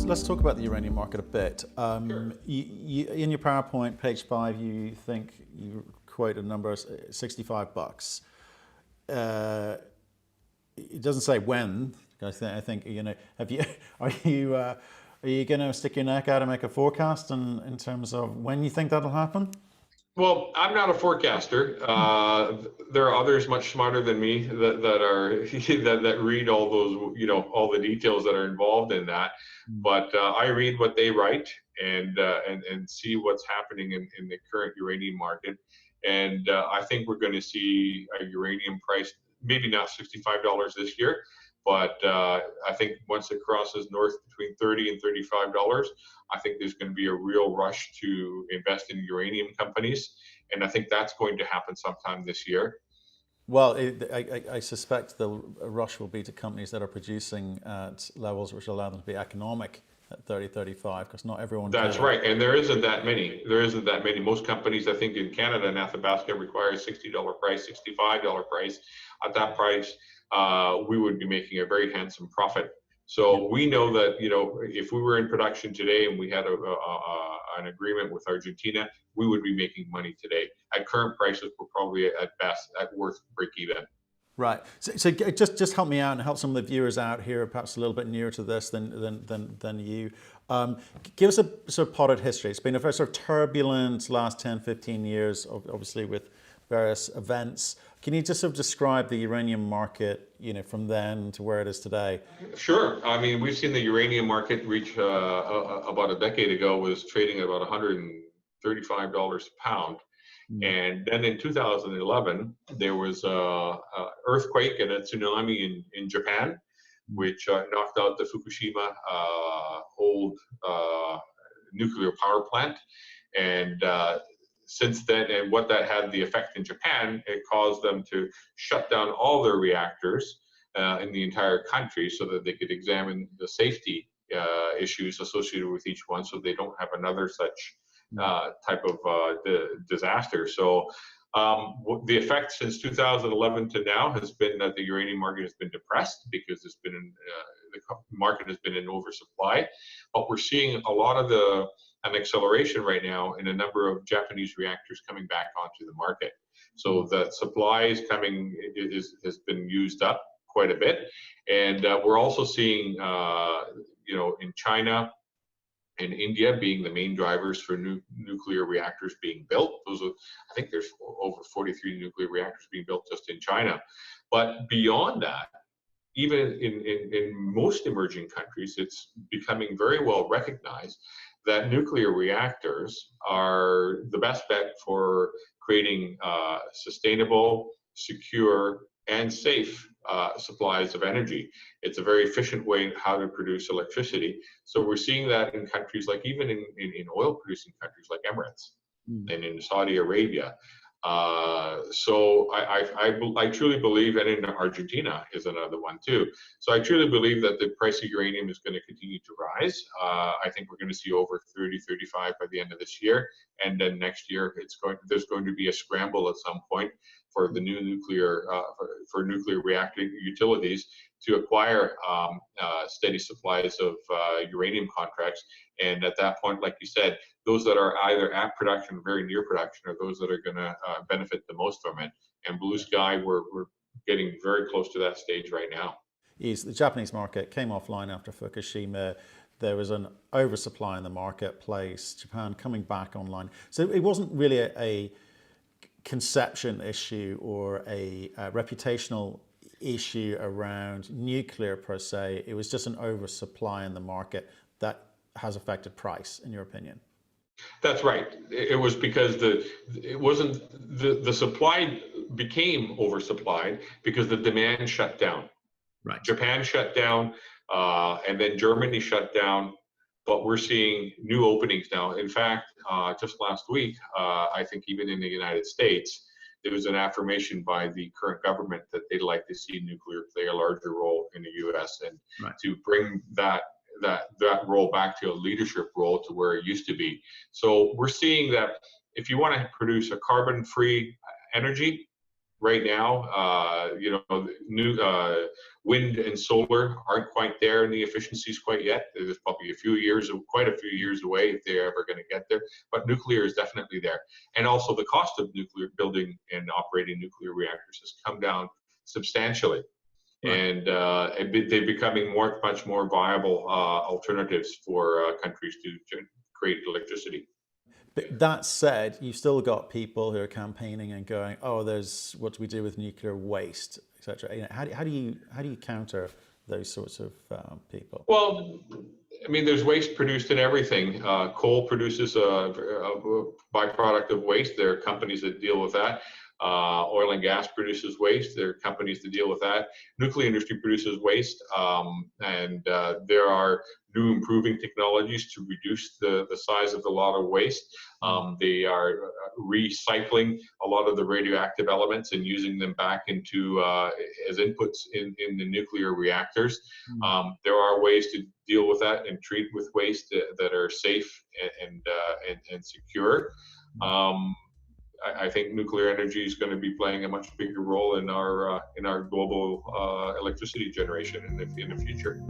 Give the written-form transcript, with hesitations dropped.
let's talk about the uranium market a bit. Sure. In your PowerPoint, page 5, you think you quote a number of $65. It doesn't say when. I think are you going to stick your neck out and make a forecast in terms of when you think that'll happen? Well, I'm not a forecaster. There are others much smarter than me that are that read all those, all the details that are involved in that. But I read what they write and see what's happening in the current uranium market. And I think we're going to see a uranium price, maybe not $65 this year, but I think once it crosses north between $30 and $35, I think there's going to be a real rush to invest in uranium companies. And I think that's going to happen sometime this year. Well, I suspect the rush will be to companies that are producing at levels which allow them to be economic at 30, 35, because not everyone That's can. right. And there isn't that many. There isn't that many. Most companies, I think in Canada and Athabasca, require a $60 price, $65 price. At that price, we would be making a very handsome profit. So we know that, if we were in production today and we had an agreement with Argentina, we would be making money today. At current prices, we're probably at best at worth break even. Right. So just help me out and help some of the viewers out here, perhaps a little bit newer to this than you. Give us a sort of potted history. It's been a very sort of turbulent last 10, 15 years, obviously with various events. Can you just sort of describe the uranium market, from then to where it is today? Sure. I mean, we've seen the uranium market reach about a decade ago was trading at about $135 a pound. And then in 2011, there was an earthquake and a tsunami in Japan, which knocked out the Fukushima old nuclear power plant. And since then, and what that had the effect in Japan, it caused them to shut down all their reactors in the entire country so that they could examine the safety issues associated with each one so they don't have another such type of disaster. So the effect since 2011 to now has been that the uranium market has been depressed because it's been the market has been in oversupply. But we're seeing a lot of an acceleration right now in a number of Japanese reactors coming back onto the market. So the supply is coming has been used up quite a bit, and we're also seeing in China and India being the main drivers for nuclear reactors being built. I think there's over 43 nuclear reactors being built just in China. But beyond that, even in most emerging countries, it's becoming very well recognized that nuclear reactors are the best bet for creating sustainable, secure, and safe supplies of energy. It's a very efficient way in how to produce electricity. So we're seeing that in countries like even in oil-producing countries like Emirates and in Saudi Arabia. So I truly believe, and in Argentina is another one too. So I truly believe that the price of uranium is going to continue to rise. I think we're going to see over 30, 35 by the end of this year, and then next year there's going to be a scramble at some point for the new nuclear for nuclear reactor utilities to acquire steady supplies of uranium contracts. And at that point, like you said, those that are either at production or very near production are those that are going to benefit the most from it. And blue sky, we're getting very close to that stage right now. Yes, the Japanese market came offline after Fukushima. There was an oversupply in the marketplace. Japan coming back online. So it wasn't really a conception issue or a reputational issue around nuclear per se. It was just an oversupply in the market that has affected price, in your opinion. That's right. It was because the supply became oversupplied because the demand shut down. Right. Japan shut down, and then Germany shut down. But we're seeing new openings now. In fact, just last week, I think even in the United States, there was an affirmation by the current government that they'd like to see nuclear play a larger role in the U.S. and to bring that role back to a leadership role to where it used to be. So we're seeing that if you want to produce a carbon-free energy right now, Wind and solar aren't quite there in the efficiencies quite yet. There's probably quite a few years away if they're ever going to get there. But nuclear is definitely there. And also the cost of nuclear building and operating nuclear reactors has come down substantially. Right. And they're becoming much more viable alternatives for countries to create electricity. But that said, you've still got people who are campaigning and going, "Oh, there's what do we do with nuclear waste, etc." You know, how do you counter those sorts of people? Well, I mean, there's waste produced in everything. Coal produces a byproduct of waste. There are companies that deal with that. Oil and gas produces waste. There are companies that deal with that. Nuclear industry produces waste, and there are new improving technologies to reduce the size of a lot of waste. They are recycling a lot of the radioactive elements and using them back into as inputs in the nuclear reactors. There are ways to deal with that and treat with waste that are safe and secure. I think nuclear energy is going to be playing a much bigger role in our global electricity generation in the future.